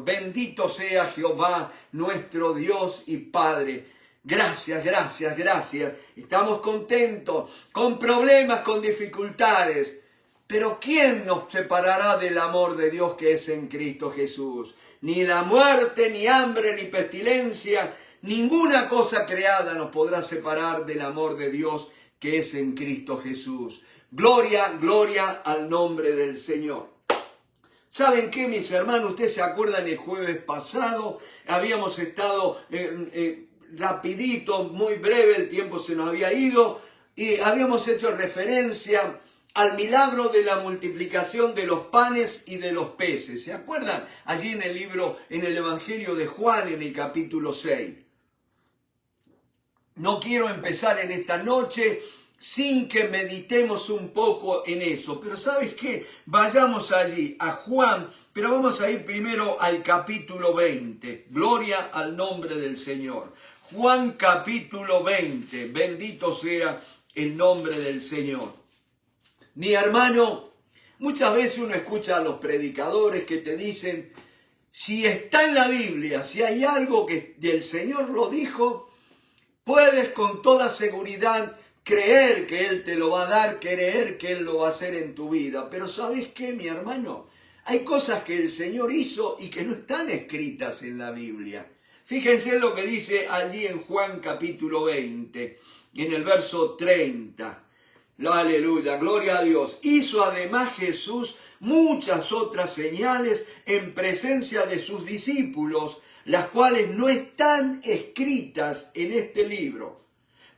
Bendito sea Jehová, nuestro Dios y Padre. Gracias, gracias, gracias. Estamos contentos, con problemas, con dificultades. Pero ¿quién nos separará del amor de Dios que es en Cristo Jesús? Ni la muerte, ni hambre, ni pestilencia, ninguna cosa creada nos podrá separar del amor de Dios que es en Cristo Jesús. Gloria, gloria al nombre del Señor. ¿Saben qué, mis hermanos? Ustedes se acuerdan, el jueves pasado habíamos estado rapidito, muy breve, el tiempo se nos había ido, y habíamos hecho referencia al milagro de la multiplicación de los panes y de los peces. ¿Se acuerdan? Allí en el libro, en el Evangelio de Juan, en el capítulo 6. No quiero empezar en esta noche sin que meditemos un poco en eso. Pero ¿sabes qué? Vayamos allí, a Juan, pero vamos a ir primero al capítulo 20. Gloria al nombre del Señor. Juan capítulo 20. Bendito sea el nombre del Señor. Mi hermano, muchas veces uno escucha a los predicadores que te dicen, si está en la Biblia, si hay algo que el Señor lo dijo, puedes con toda seguridad creer que Él te lo va a dar, creer que Él lo va a hacer en tu vida. Pero ¿sabes qué, mi hermano? Hay cosas que el Señor hizo y que no están escritas en la Biblia. Fíjense lo que dice allí en Juan capítulo 20, en el verso 30. Aleluya, gloria a Dios. Hizo además Jesús muchas otras señales en presencia de sus discípulos, las cuales no están escritas en este libro.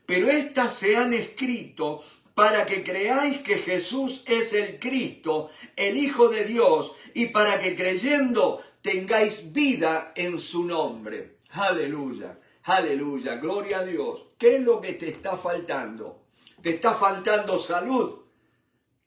Pero estas se han escrito para que creáis que Jesús es el Cristo, el Hijo de Dios, y para que creyendo tengáis vida en su nombre. Aleluya, aleluya, gloria a Dios. ¿Qué es lo que te está faltando? Te está faltando salud.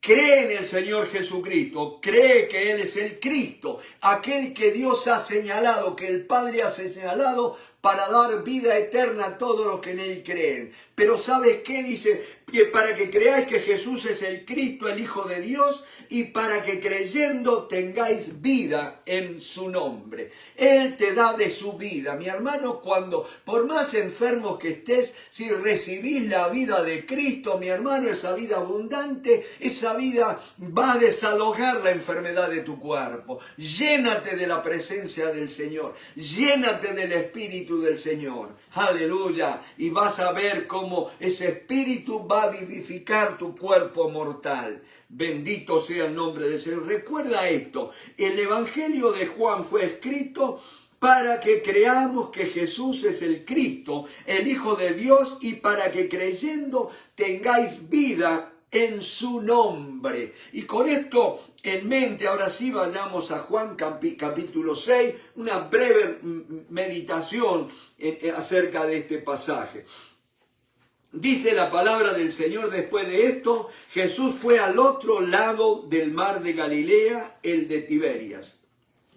Cree en el Señor Jesucristo, cree que Él es el Cristo, aquel que Dios ha señalado, que el Padre ha señalado para dar vida eterna a todos los que en Él creen. Pero ¿sabes qué? Dice que para que creáis que Jesús es el Cristo, el Hijo de Dios, y para que creyendo tengáis vida en su nombre. Él te da de su vida. Mi hermano, cuando, por más enfermos que estés, si recibís la vida de Cristo, mi hermano, esa vida abundante, esa vida va a desalojar la enfermedad de tu cuerpo. Llénate de la presencia del Señor. Llénate del Espíritu del Señor. Aleluya. Y vas a ver cómo ese Espíritu va a vivificar tu cuerpo mortal. Bendito sea el nombre del Señor. Recuerda esto, el Evangelio de Juan fue escrito para que creamos que Jesús es el Cristo, el Hijo de Dios, y para que creyendo tengáis vida en su nombre. Y con esto en mente, ahora sí vayamos a Juan capítulo 6, una breve meditación acerca de este pasaje. Dice la palabra del Señor: después de esto, Jesús fue al otro lado del mar de Galilea, el de Tiberias.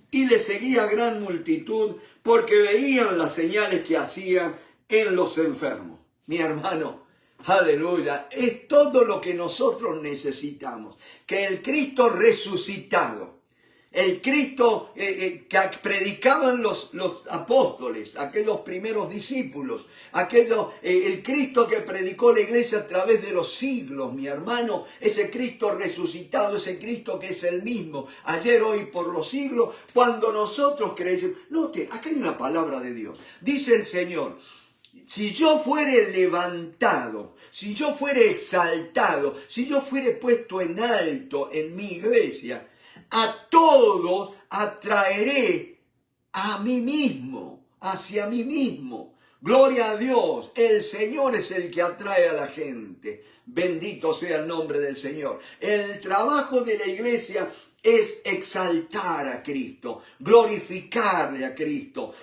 Y le seguía gran multitud porque veían las señales que hacía en los enfermos. Mi hermano, aleluya, es todo lo que nosotros necesitamos. Que el Cristo resucitado, el Cristo que predicaban los apóstoles, aquellos primeros discípulos, el Cristo que predicó la iglesia a través de los siglos, mi hermano, ese Cristo resucitado, ese Cristo que es el mismo, ayer, hoy, por los siglos, cuando nosotros creemos. Note, acá hay una palabra de Dios. Dice el Señor: si yo fuere levantado, si yo fuere exaltado, si yo fuere puesto en alto en mi iglesia, a todos atraeré a mí mismo, hacia mí mismo. Gloria a Dios, el Señor es el que atrae a la gente. Bendito sea el nombre del Señor. El trabajo de la iglesia es exaltar a Cristo, glorificarle a Cristo,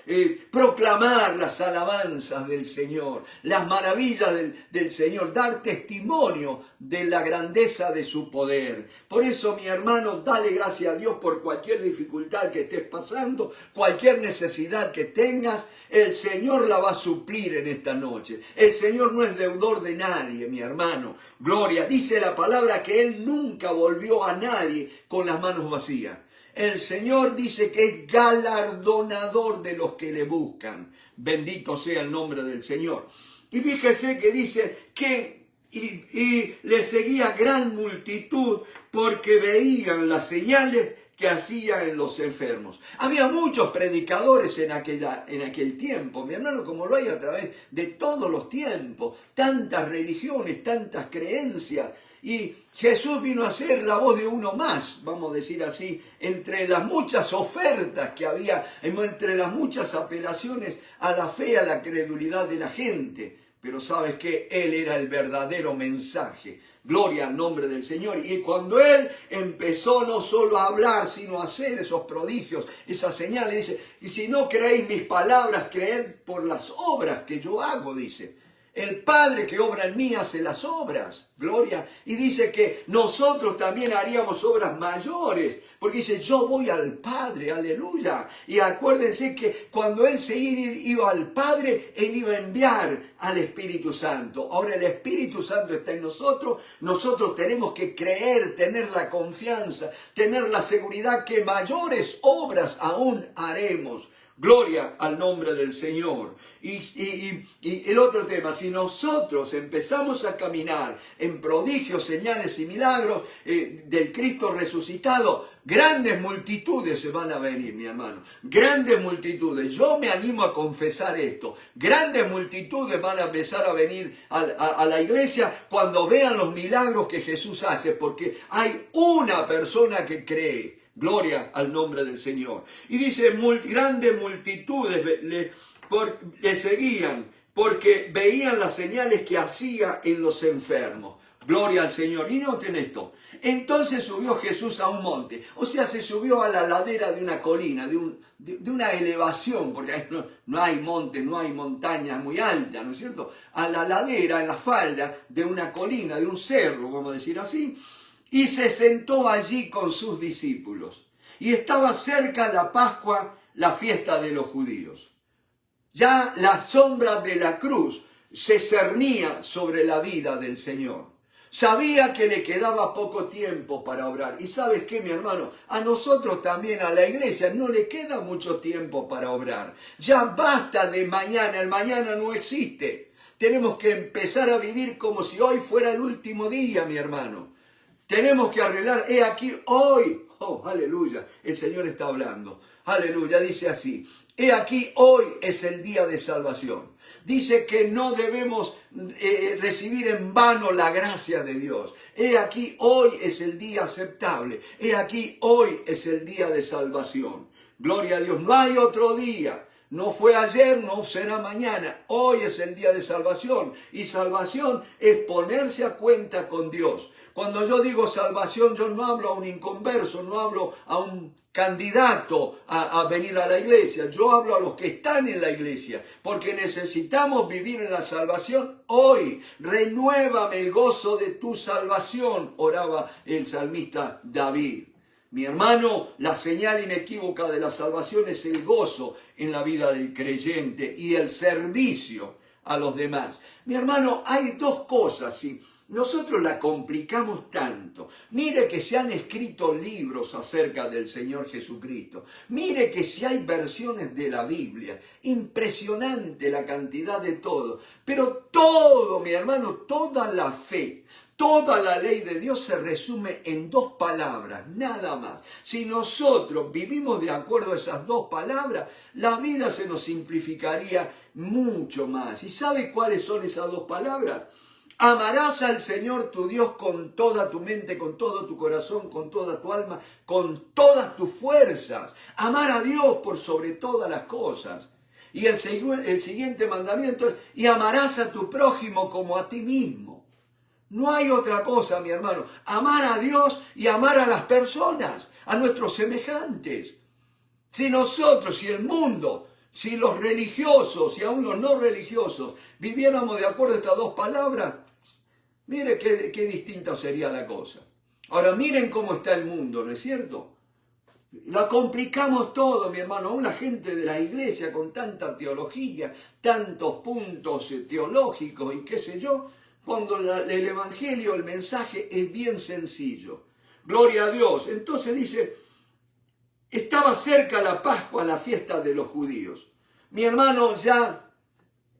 proclamar las alabanzas del Señor, las maravillas del Señor, dar testimonio de la grandeza de su poder. Por eso, mi hermano, dale gracias a Dios por cualquier dificultad que estés pasando, cualquier necesidad que tengas. El Señor la va a suplir en esta noche. El Señor no es deudor de nadie, mi hermano. Gloria. Dice la palabra que Él nunca volvió a nadie con las manos vacías. El Señor dice que es galardonador de los que le buscan. Bendito sea el nombre del Señor. Y fíjese que dice que y le seguía gran multitud porque veían las señales que hacía en los enfermos. Había muchos predicadores en aquel tiempo, mi hermano, como lo hay a través de todos los tiempos, tantas religiones, tantas creencias, y Jesús vino a ser la voz de uno más, vamos a decir así, entre las muchas ofertas que había, entre las muchas apelaciones a la fe, a la credulidad de la gente. Pero sabes que Él era el verdadero mensaje. Gloria al nombre del Señor. Y cuando Él empezó no solo a hablar, sino a hacer esos prodigios, esas señales, dice, y si no creéis mis palabras, creed por las obras que yo hago, dice. El Padre que obra en mí hace las obras, gloria. Y dice que nosotros también haríamos obras mayores, porque dice, yo voy al Padre, aleluya. Y acuérdense que cuando Él se iba al Padre, Él iba a enviar al Espíritu Santo. Ahora el Espíritu Santo está en nosotros, nosotros tenemos que creer, tener la confianza, tener la seguridad que mayores obras aún haremos. Gloria al nombre del Señor. Y el otro tema, si nosotros empezamos a caminar en prodigios, señales y milagros del Cristo resucitado, grandes multitudes se van a venir, mi hermano. Grandes multitudes. Yo me animo a confesar esto. Grandes multitudes van a empezar a venir a la iglesia cuando vean los milagros que Jesús hace, porque hay una persona que cree. Gloria al nombre del Señor. Y dice, grandes multitudes le seguían porque veían las señales que hacía en los enfermos. Gloria al Señor. Y noten esto. Entonces subió Jesús a un monte. O sea, se subió a la ladera de una colina, de una elevación, porque no hay monte, no hay montaña muy alta, ¿no es cierto? A la ladera, en la falda de una colina, de un cerro, vamos a decir así. Y se sentó allí con sus discípulos. Y estaba cerca la Pascua, la fiesta de los judíos. Ya la sombra de la cruz se cernía sobre la vida del Señor. Sabía que le quedaba poco tiempo para obrar. Y ¿sabes qué, mi hermano? A nosotros también, a la iglesia, no le queda mucho tiempo para obrar. Ya basta de mañana, el mañana no existe. Tenemos que empezar a vivir como si hoy fuera el último día, mi hermano. Tenemos que arreglar, aquí hoy, oh, aleluya, el Señor está hablando, aleluya, dice así, aquí hoy es el día de salvación. Dice que no debemos recibir en vano la gracia de Dios. Aquí hoy es el día aceptable, aquí hoy es el día de salvación. Gloria a Dios, no hay otro día. No fue ayer, no será mañana. Hoy es el día de salvación. Y salvación es ponerse a cuenta con Dios. Cuando yo digo salvación, yo no hablo a un inconverso, no hablo a un candidato a venir a la iglesia. Yo hablo a los que están en la iglesia, porque necesitamos vivir en la salvación hoy. Renuévame el gozo de tu salvación, oraba el salmista David. Mi hermano, la señal inequívoca de la salvación es el gozo en la vida del creyente y el servicio a los demás. Mi hermano, hay dos cosas, ¿sí? Nosotros la complicamos tanto. Mire que se han escrito libros acerca del Señor Jesucristo. Mire que si hay versiones de la Biblia. Impresionante la cantidad de todo. Pero todo, mi hermano, toda la fe, toda la ley de Dios se resume en dos palabras, nada más. Si nosotros vivimos de acuerdo a esas dos palabras, la vida se nos simplificaría mucho más. ¿Y sabe cuáles son esas dos palabras? Amarás al Señor tu Dios con toda tu mente, con todo tu corazón, con toda tu alma, con todas tus fuerzas. Amar a Dios por sobre todas las cosas. Y el siguiente mandamiento es, y amarás a tu prójimo como a ti mismo. No hay otra cosa, mi hermano. Amar a Dios y amar a las personas, a nuestros semejantes. Si nosotros, si el mundo, si los religiosos y aún los no religiosos viviéramos de acuerdo a estas dos palabras, mire qué distinta sería la cosa. Ahora miren cómo está el mundo, ¿no es cierto? Lo complicamos todo, mi hermano. Aún la gente de la iglesia con tanta teología, tantos puntos teológicos y qué sé yo, cuando el evangelio, el mensaje es bien sencillo. Gloria a Dios. Entonces dice, Estaba cerca la Pascua, la fiesta de los judíos. Mi hermano, ya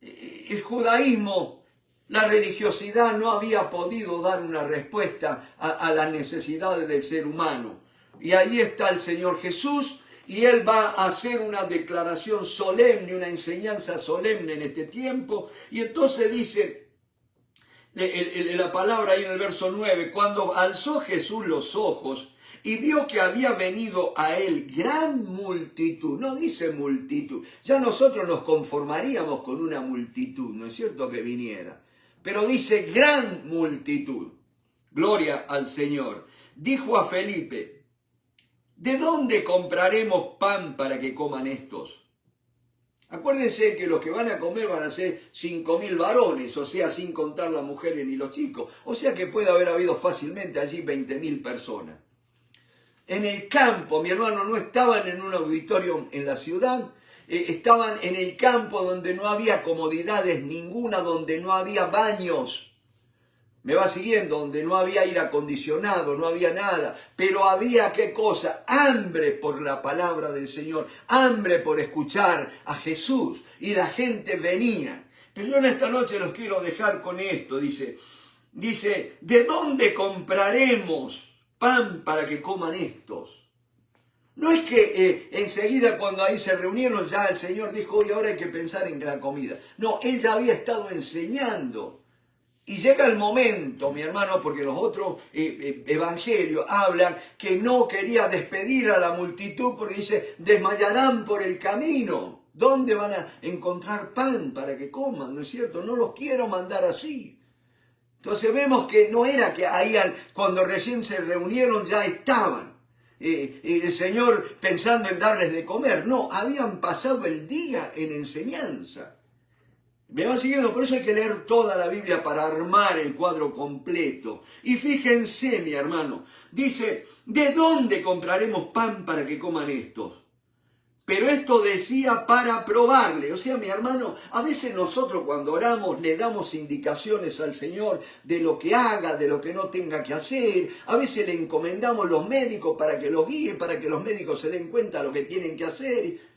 el judaísmo, la religiosidad no había podido dar una respuesta a las necesidades del ser humano. Y ahí está el Señor Jesús, y Él va a hacer una declaración solemne, una enseñanza solemne en este tiempo. Y entonces dice la palabra ahí en el verso 9, cuando alzó Jesús los ojos y vio que había venido a él gran multitud, no dice multitud, ya nosotros nos conformaríamos con una multitud, ¿no es cierto que viniera? Pero dice gran multitud, gloria al Señor. Dijo a Felipe, ¿de dónde compraremos pan para que coman estos? Acuérdense que los que van a comer van a ser 5.000 varones, o sea, sin contar las mujeres ni los chicos. O sea que puede haber habido fácilmente allí 20.000 personas. En el campo, mi hermano, no estaban en un auditorio en la ciudad, estaban en el campo donde no había comodidades ninguna, donde no había baños. Me va siguiendo, donde no había aire acondicionado, no había nada, pero había, ¿qué cosa? Hambre por la palabra del Señor, hambre por escuchar a Jesús, y la gente venía. Pero yo en esta noche los quiero dejar con esto, dice, ¿de dónde compraremos pan para que coman estos? No es que enseguida cuando ahí se reunieron ya el Señor dijo, oye, ahora hay que pensar en la comida. No, Él ya había estado enseñando. Y llega el momento, mi hermano, porque los otros evangelios hablan que no quería despedir a la multitud porque dice, desmayarán por el camino. ¿Dónde van a encontrar pan para que coman? ¿No es cierto? No los quiero mandar así. Entonces vemos que no era que ahí cuando recién se reunieron ya estaban. El Señor pensando en darles de comer. No, habían pasado el día en enseñanza. Me va siguiendo, por eso hay que leer toda la Biblia para armar el cuadro completo. Y fíjense, mi hermano, dice, ¿de dónde compraremos pan para que coman estos? Pero esto decía para probarle. O sea, mi hermano, a veces nosotros cuando oramos le damos indicaciones al Señor de lo que haga, de lo que no tenga que hacer. A veces le encomendamos los médicos para que los guíe, para que los médicos se den cuenta de lo que tienen que hacer.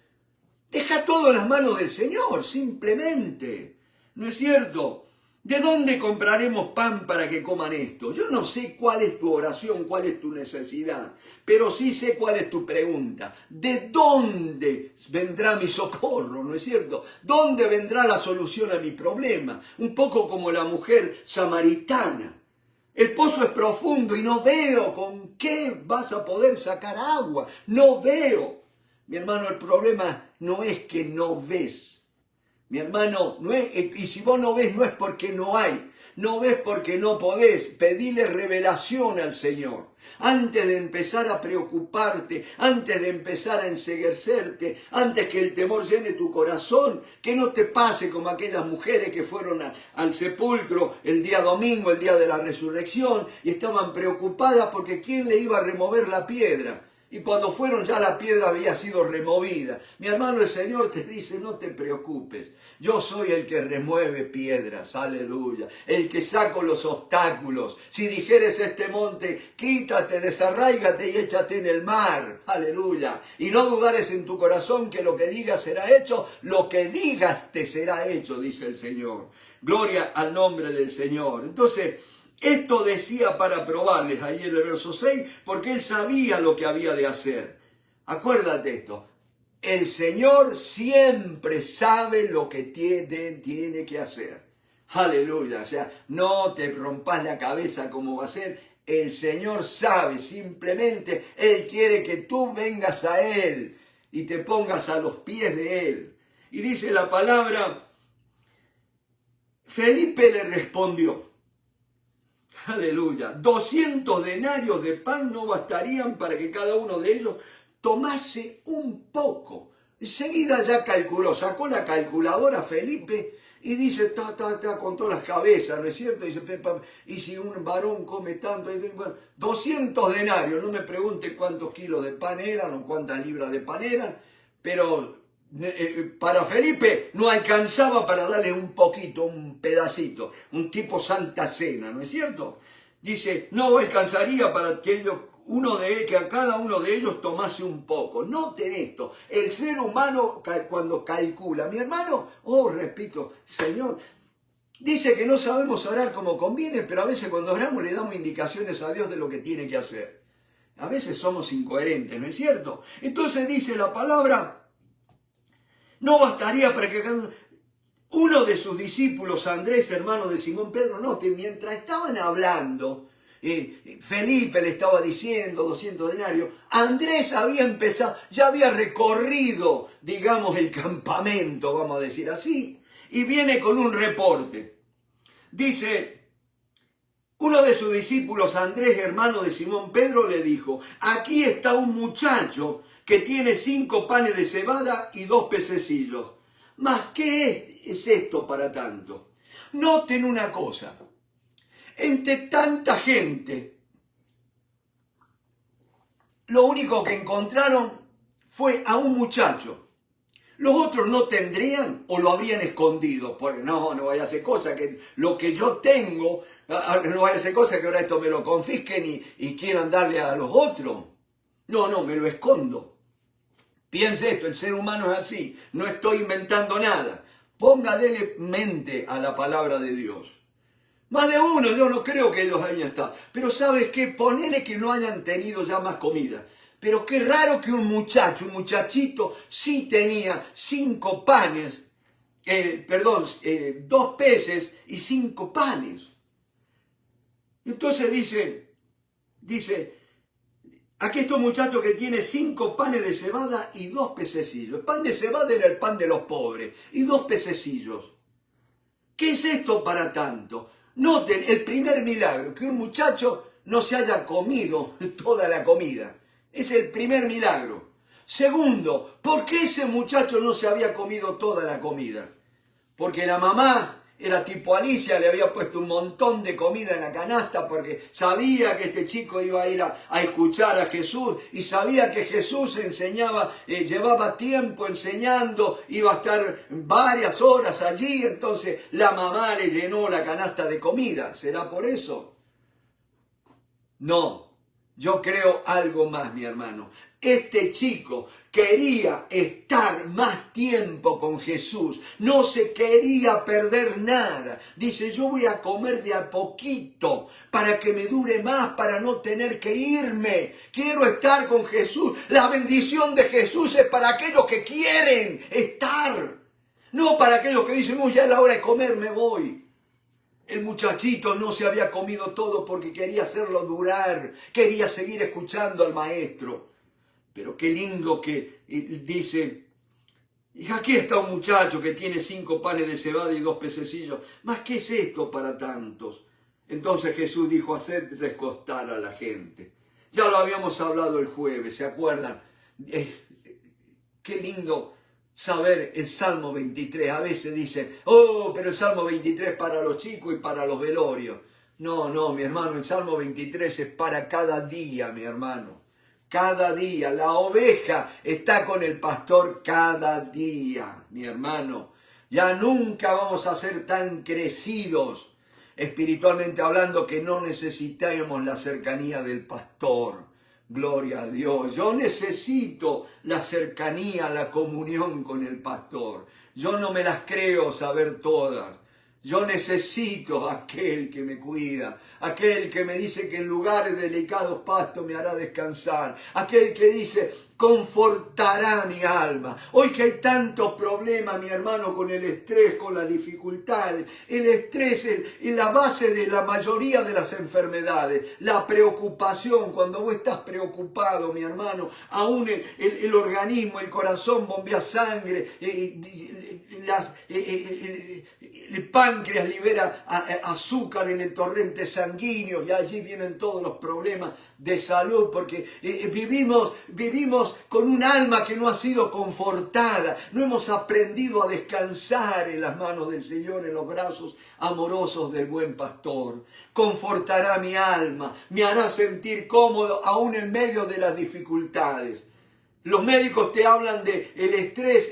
Deja todo en las manos del Señor, simplemente. ¿No es cierto? ¿De dónde compraremos pan para que coman esto? Yo no sé cuál es tu oración, cuál es tu necesidad, pero sí sé cuál es tu pregunta. ¿De dónde vendrá mi socorro? ¿No es cierto? ¿Dónde vendrá la solución a mi problema? Un poco como la mujer samaritana. El pozo es profundo y no veo con qué vas a poder sacar agua. No veo. Mi hermano, el problema no es que no ves. Mi hermano, no es, y si vos no ves, no es porque no hay. No ves porque no podés. Pedile revelación al Señor. Antes de empezar a preocuparte, antes de empezar a enceguecerte, antes que el temor llene tu corazón, que no te pase como aquellas mujeres que fueron al sepulcro el día domingo, el día de la resurrección, y estaban preocupadas porque ¿quién le iba a remover la piedra? Y cuando fueron ya la piedra había sido removida. Mi hermano, el Señor te dice, no te preocupes. Yo soy el que remueve piedras, aleluya. El que saco los obstáculos. Si dijeres este monte, quítate, desarráigate y échate en el mar, aleluya. Y no dudares en tu corazón que lo que digas será hecho, lo que digas te será hecho, dice el Señor. Gloria al nombre del Señor. Entonces, esto decía para probarles, ahí en el verso 6, porque él sabía lo que había de hacer. Acuérdate esto, el Señor siempre sabe lo que tiene que hacer. Aleluya, o sea, no te rompas la cabeza cómo va a ser. El Señor sabe, simplemente Él quiere que tú vengas a Él y te pongas a los pies de Él. Y dice la palabra, Felipe le respondió, aleluya, 200 denarios de pan no bastarían para que cada uno de ellos tomase un poco. Enseguida ya calculó, sacó la calculadora Felipe y dice, contó las cabezas, ¿no es cierto? Dice, y si un varón come tanto, bueno, 200 denarios, no me pregunte cuántos kilos de pan eran o cuántas libras de pan eran, pero para Felipe no alcanzaba para darle un poquito, un pedacito, un tipo Santa Cena, ¿no es cierto? Dice, no alcanzaría para que ellos que a cada uno de ellos tomase un poco. Noten esto, el ser humano cuando calcula, mi hermano, repito, Señor, dice que no sabemos orar como conviene, pero a veces cuando oramos le damos indicaciones a Dios de lo que tiene que hacer. A veces somos incoherentes, ¿no es cierto? Entonces dice la palabra, no bastaría para que uno de sus discípulos, Andrés, hermano de Simón Pedro, noten, mientras estaban hablando, Felipe le estaba diciendo 200 denarios, Andrés había empezado, ya había recorrido, digamos, el campamento, vamos a decir así, y viene con un reporte. Dice, uno de sus discípulos, Andrés, hermano de Simón Pedro, le dijo, aquí está un muchacho que tiene 5 panes de cebada y 2 pececillos. ¿Mas qué es esto para tanto? Noten una cosa. Entre tanta gente, lo único que encontraron fue a un muchacho. Los otros no tendrían o lo habrían escondido. Porque no vaya a hacer cosa que lo que yo tengo, no vaya a hacer cosa que ahora esto me lo confisquen y quieran darle a los otros. No, me lo escondo. Piense esto, el ser humano es así. No estoy inventando nada. Póngale mente a la palabra de Dios. Más de uno, yo no creo que ellos hayan estado. Pero ¿sabes qué? Ponele que no hayan tenido ya más comida. Pero qué raro que un muchachito, sí tenía 5 panes, 2 peces y 5 panes. Entonces dice, aquí está un muchacho que tiene 5 panes de cebada y 2 pececillos. El pan de cebada era el pan de los pobres y 2 pececillos. ¿Qué es esto para tanto? Noten el primer milagro, que un muchacho no se haya comido toda la comida. Es el primer milagro. Segundo, ¿por qué ese muchacho no se había comido toda la comida? Porque la mamá era tipo Alicia, le había puesto un montón de comida en la canasta porque sabía que este chico iba a ir a escuchar a Jesús y sabía que Jesús enseñaba, llevaba tiempo enseñando, iba a estar varias horas allí, entonces la mamá le llenó la canasta de comida. ¿Será por eso? No, yo creo algo más, mi hermano. Este chico quería estar más tiempo con Jesús, no se quería perder nada. Dice, yo voy a comer de a poquito para que me dure más, para no tener que irme. Quiero estar con Jesús. La bendición de Jesús es para aquellos que quieren estar, no para aquellos que dicen, ya es la hora de comer, me voy. El muchachito no se había comido todo porque quería hacerlo durar, quería seguir escuchando al maestro. Pero qué lindo que dice, y aquí está un muchacho que tiene 5 panes de cebada y 2 pececillos. ¿Mas qué es esto para tantos? Entonces Jesús dijo, haced recostar a la gente. Ya lo habíamos hablado el jueves, ¿se acuerdan? Qué lindo saber el Salmo 23. A veces dicen, pero el Salmo 23 es para los chicos y para los velorios. No, mi hermano, el Salmo 23 es para cada día, mi hermano. Cada día, la oveja está con el pastor cada día, mi hermano. Ya nunca vamos a ser tan crecidos, espiritualmente hablando, que no necesitemos la cercanía del pastor. Gloria a Dios. Yo necesito la cercanía, la comunión con el pastor. Yo no me las creo saber todas. Yo necesito aquel que me cuida, aquel que me dice que en lugares de delicados pastos me hará descansar, aquel que dice, confortará mi alma. Hoy que hay tantos problemas, mi hermano, con el estrés, con las dificultades. El estrés es la base de la mayoría de las enfermedades. La preocupación, cuando vos estás preocupado, mi hermano, aún el organismo, el corazón bombea sangre, el páncreas libera azúcar en el torrente sanguíneo y allí vienen todos los problemas de salud porque vivimos con un alma que no ha sido confortada, no hemos aprendido a descansar en las manos del Señor, en los brazos amorosos del buen pastor. Confortará mi alma, me hará sentir cómodo aún en medio de las dificultades. Los médicos te hablan de el estrés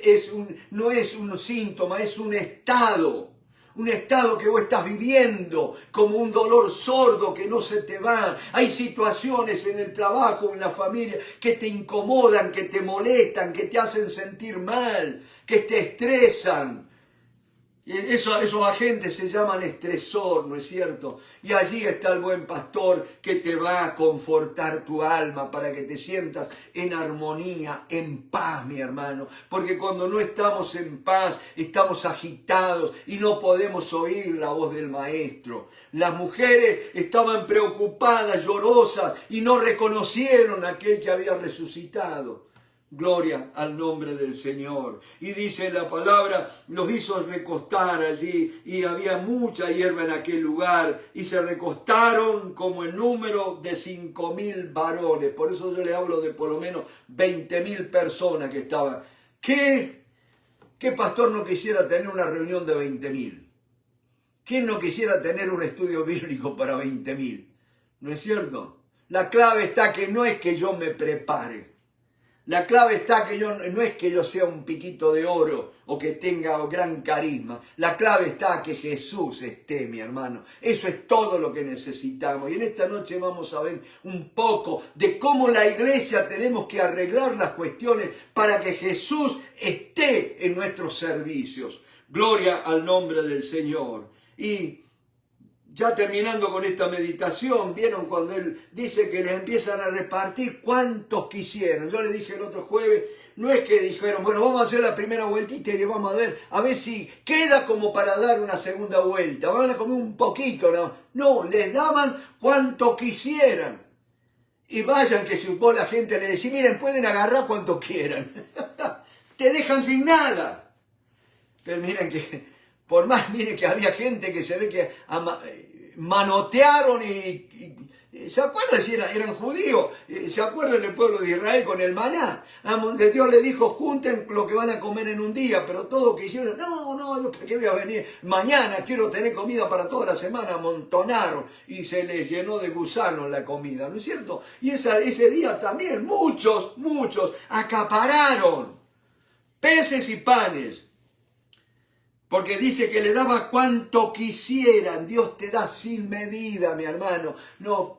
no es un síntoma, es un estado. un estado que vos estás viviendo como un dolor sordo que no se te va. Hay situaciones en el trabajo, en la familia, que te incomodan, que te molestan, que te hacen sentir mal, que te estresan. Esos agentes se llaman estresor, ¿no es cierto? Y allí está el buen pastor que te va a confortar tu alma para que te sientas en armonía, en paz, mi hermano. Porque cuando no estamos en paz, estamos agitados y no podemos oír la voz del maestro. Las mujeres estaban preocupadas, llorosas y no reconocieron a aquel que había resucitado. Gloria al nombre del Señor. Y dice la palabra, los hizo recostar allí y había mucha hierba en aquel lugar y se recostaron como en número de 5.000 varones. Por eso yo le hablo de por lo menos 20.000 personas que estaban. ¿Qué pastor no quisiera tener una reunión de 20.000? ¿Quién no quisiera tener un estudio bíblico para 20.000? ¿No es cierto? La clave está que no es que yo me prepare. La clave está que no es que yo sea un piquito de oro o que tenga gran carisma. La clave está que Jesús esté, mi hermano. Eso es todo lo que necesitamos. Y en esta noche vamos a ver un poco de cómo la iglesia tenemos que arreglar las cuestiones para que Jesús esté en nuestros servicios. Gloria al nombre del Señor. Y ya terminando con esta meditación, vieron cuando él dice que les empiezan a repartir cuantos quisieron. Yo le dije el otro jueves, no es que dijeron, bueno, vamos a hacer la primera vueltita y le vamos a ver si queda como para dar una segunda vuelta. Van a comer un poquito, ¿no? No, les daban cuanto quisieran. Y vayan que si vos la gente le decís, miren, pueden agarrar cuanto quieran. Te dejan sin nada. Pero miren que... Por más, miren que había gente que se ve que manotearon y ¿se acuerdan si eran judíos? ¿Se acuerdan del pueblo de Israel con el maná? Dios le dijo, junten lo que van a comer en un día, pero todo que hicieron, no, yo ¿por qué voy a venir? Mañana quiero tener comida para toda la semana, amontonaron y se les llenó de gusanos la comida, ¿no es cierto? Y ese día también muchos acapararon peces y panes. Porque dice que le daba cuanto quisieran. Dios te da sin medida, mi hermano. No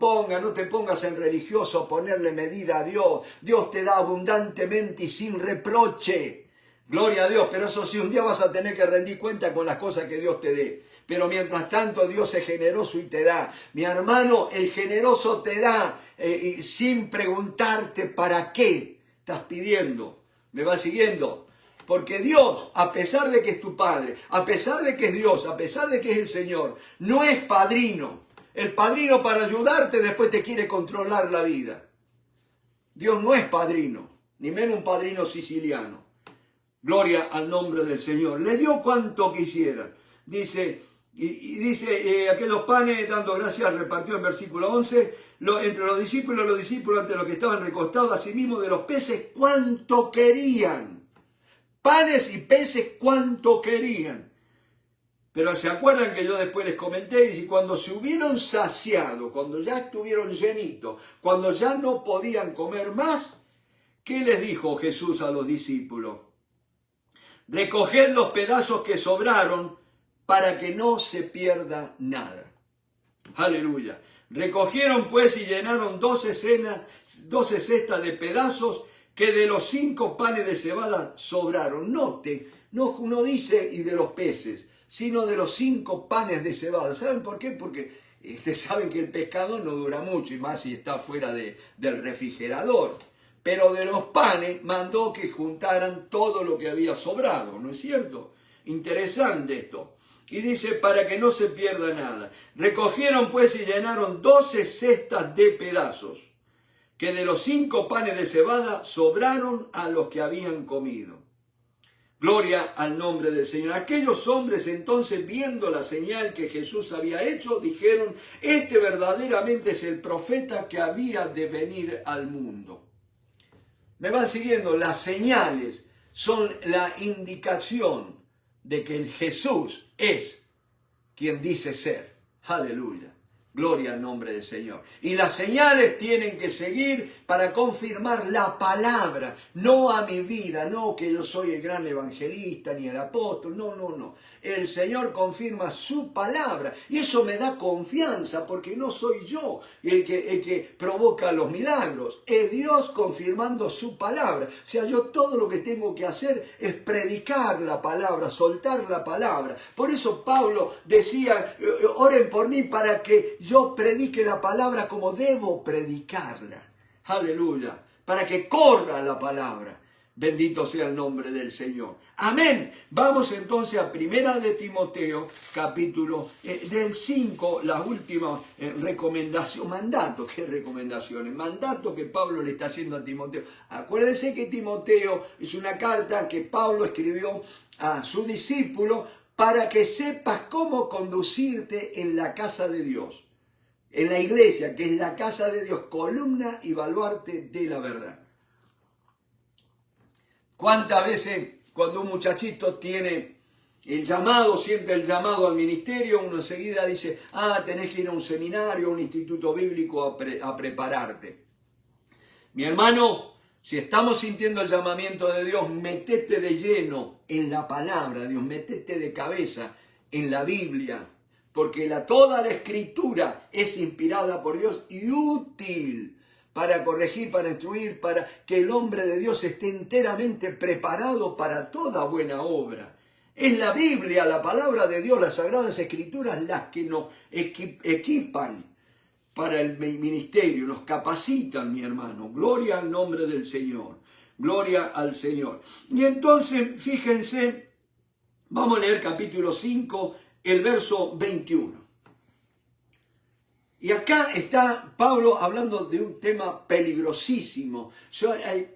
te pongas en religioso a ponerle medida a Dios. Dios te da abundantemente y sin reproche. Gloria a Dios. Pero eso sí, un día vas a tener que rendir cuenta con las cosas que Dios te dé. Pero mientras tanto Dios es generoso y te da. Mi hermano, el generoso te da sin preguntarte para qué estás pidiendo. ¿Me va siguiendo? Porque Dios, a pesar de que es tu Padre, a pesar de que es Dios, a pesar de que es el Señor, no es padrino. El padrino para ayudarte después te quiere controlar la vida. Dios no es padrino, ni menos un padrino siciliano. Gloria al nombre del Señor. Le dio cuanto quisiera. Dice, dice, aquellos panes, dando gracias, repartió en versículo 11, entre los discípulos ante los que estaban recostados, asimismo de los peces, cuanto querían. Panes y peces cuanto querían. Pero se acuerdan que yo después les comenté, y cuando se hubieron saciado, cuando ya estuvieron llenitos, cuando ya no podían comer más, ¿qué les dijo Jesús a los discípulos? Recoged los pedazos que sobraron para que no se pierda nada. Aleluya. Recogieron pues y llenaron 12 cestas de pedazos que de los 5 panes de cebada sobraron. Note, no dice y de los peces, sino de los 5 panes de cebada. ¿Saben por qué? Porque saben que el pescado no dura mucho, y más si está fuera del refrigerador. Pero de los panes mandó que juntaran todo lo que había sobrado, ¿no es cierto? Interesante esto. Y dice, para que no se pierda nada. Recogieron pues y llenaron 12 cestas de pedazos, que de los 5 panes de cebada sobraron a los que habían comido. Gloria al nombre del Señor. Aquellos hombres entonces, viendo la señal que Jesús había hecho, dijeron, este verdaderamente es el profeta que había de venir al mundo. ¿Me van siguiendo? Las señales son la indicación de que el Jesús es quien dice ser. Aleluya. Gloria al nombre del Señor. Y las señales tienen que seguir para confirmar la palabra, no a mi vida, no que yo soy el gran evangelista ni el apóstol, no, no, no. El Señor confirma su palabra y eso me da confianza porque no soy yo el que provoca los milagros, es Dios confirmando su palabra. O sea, yo todo lo que tengo que hacer es predicar la palabra, soltar la palabra. Por eso Pablo decía, oren por mí para que yo predique la palabra como debo predicarla. Aleluya, para que corra la palabra. Bendito sea el nombre del Señor. Amén. Vamos entonces a Primera de Timoteo, capítulo del 5, la última recomendación, mandato, ¿qué recomendaciones? Mandato que Pablo le está haciendo a Timoteo. Acuérdense que Timoteo es una carta que Pablo escribió a su discípulo para que sepas cómo conducirte en la casa de Dios, en la iglesia, que es la casa de Dios, columna y baluarte de la verdad. ¿Cuántas veces cuando un muchachito tiene el llamado, siente el llamado al ministerio, uno enseguida dice, tenés que ir a un seminario, a un instituto bíblico a prepararte? Mi hermano, si estamos sintiendo el llamamiento de Dios, metete de lleno en la palabra de Dios, metete de cabeza en la Biblia, porque toda la escritura es inspirada por Dios y útil para corregir, para instruir, para que el hombre de Dios esté enteramente preparado para toda buena obra. Es la Biblia, la palabra de Dios, las Sagradas Escrituras, las que nos equipan para el ministerio, nos capacitan, mi hermano. Gloria al nombre del Señor, gloria al Señor. Y entonces, fíjense, vamos a leer capítulo 5, el verso 21. Y acá está Pablo hablando de un tema peligrosísimo. Hay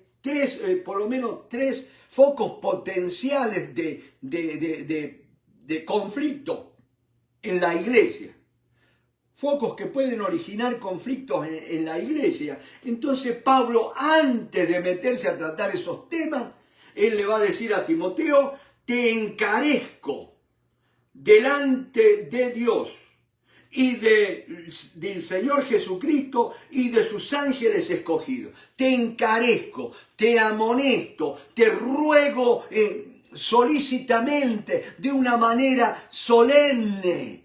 por lo menos tres focos potenciales de conflicto en la iglesia. Focos que pueden originar conflictos en la iglesia. Entonces Pablo, antes de meterse a tratar esos temas, él le va a decir a Timoteo, te encarezco delante de Dios y del Señor Jesucristo y de sus ángeles escogidos. Te encarezco, te amonesto, te ruego solícitamente, de una manera solemne,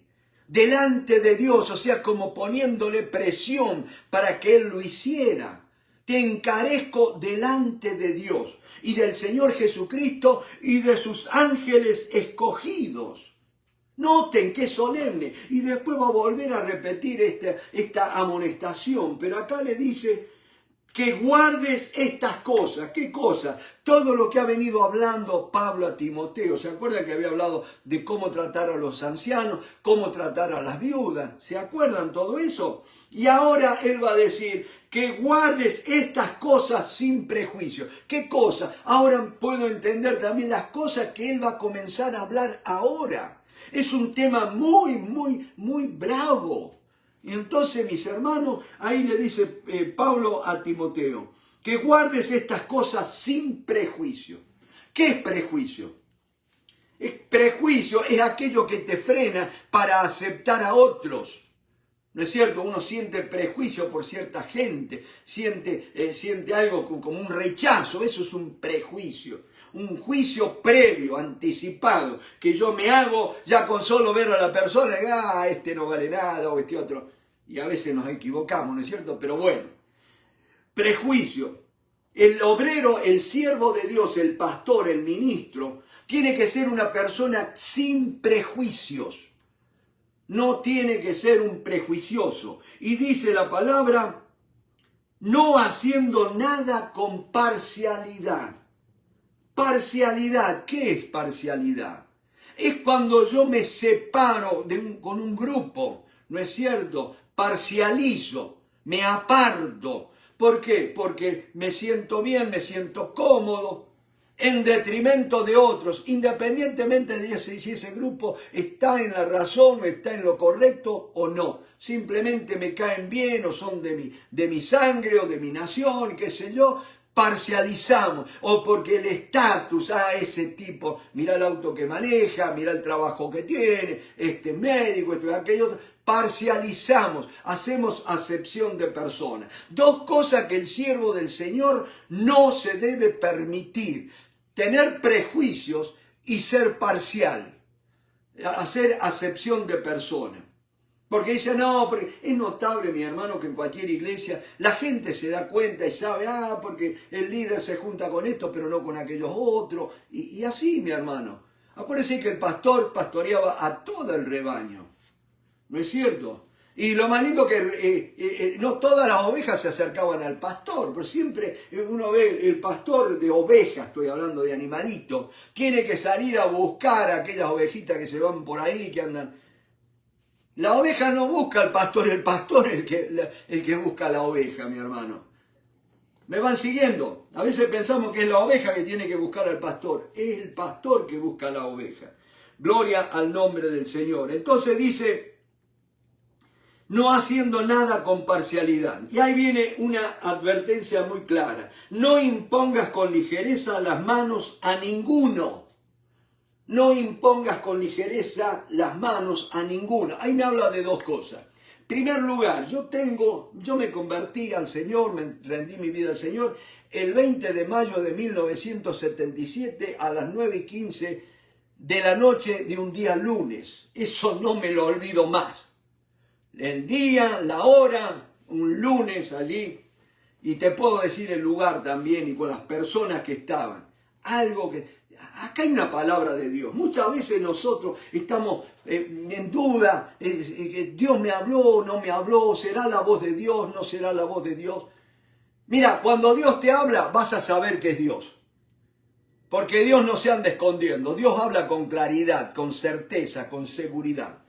delante de Dios, o sea, como poniéndole presión para que Él lo hiciera. Te encarezco delante de Dios y del Señor Jesucristo y de sus ángeles escogidos. Noten qué solemne. Y después va a volver a repetir esta amonestación. Pero acá le dice que guardes estas cosas. ¿Qué cosas? Todo lo que ha venido hablando Pablo a Timoteo. ¿Se acuerdan que había hablado de cómo tratar a los ancianos? Cómo tratar a las viudas. ¿Se acuerdan todo eso? Y ahora él va a decir que guardes estas cosas sin prejuicio. ¿Qué cosas? Ahora puedo entender también las cosas que él va a comenzar a hablar ahora. Es un tema muy, muy, muy bravo. Y entonces, mis hermanos, ahí le dice Pablo a Timoteo, que guardes estas cosas sin prejuicio. ¿Qué es prejuicio? Prejuicio es aquello que te frena para aceptar a otros. ¿No es cierto? Uno siente prejuicio por cierta gente, siente algo como un rechazo, eso es un prejuicio. Un juicio previo, anticipado, que yo me hago ya con solo ver a la persona, y, este no vale nada, o este otro. Y a veces nos equivocamos, ¿no es cierto? Pero bueno, prejuicio. El obrero, el siervo de Dios, el pastor, el ministro, tiene que ser una persona sin prejuicios. No tiene que ser un prejuicioso. Y dice la palabra, no haciendo nada con parcialidad. Parcialidad, ¿qué es parcialidad? Es cuando yo me separo con un grupo, ¿no es cierto? Parcializo, me aparto. ¿Por qué? Porque me siento bien, me siento cómodo, en detrimento de otros, independientemente de si ese grupo está en la razón, está en lo correcto o no. Simplemente me caen bien o son de mi sangre o de mi nación, qué sé yo. Parcializamos, o porque el estatus, ese tipo, mira el auto que maneja, mira el trabajo que tiene, este médico, aquello, parcializamos, hacemos acepción de personas. Dos cosas que el siervo del Señor no se debe permitir: tener prejuicios y ser parcial, hacer acepción de personas. Porque dice, no, porque es notable, mi hermano, que en cualquier iglesia la gente se da cuenta y sabe, porque el líder se junta con esto, pero no con aquellos otros. Y así, mi hermano. Acuérdense que el pastor pastoreaba a todo el rebaño. ¿No es cierto? Y lo más lindo que no todas las ovejas se acercaban al pastor, pero siempre uno ve el pastor de ovejas, estoy hablando de animalitos, tiene que salir a buscar a aquellas ovejitas que se van por ahí, que andan. La oveja no busca al pastor, el pastor es el que busca a la oveja, mi hermano. ¿Me van siguiendo? A veces pensamos que es la oveja que tiene que buscar al pastor. Es el pastor que busca a la oveja. Gloria al nombre del Señor. Entonces dice, no haciendo nada con parcialidad. Y ahí viene una advertencia muy clara. No impongas con ligereza las manos a ninguno. No impongas con ligereza las manos a ninguno. Ahí me habla de dos cosas. En primer lugar, yo me convertí al Señor, me rendí mi vida al Señor el 20 de mayo de 1977 a las 9:15 de la noche de un día lunes. Eso no me lo olvido más. El día, la hora, un lunes allí. Y te puedo decir el lugar también y con las personas que estaban. Algo que... Acá hay una palabra de Dios. Muchas veces nosotros estamos en duda. Dios me habló, no me habló. ¿Será la voz de Dios? ¿No será la voz de Dios? Mira, cuando Dios te habla, vas a saber que es Dios. Porque Dios no se anda escondiendo. Dios habla con claridad, con certeza, con seguridad.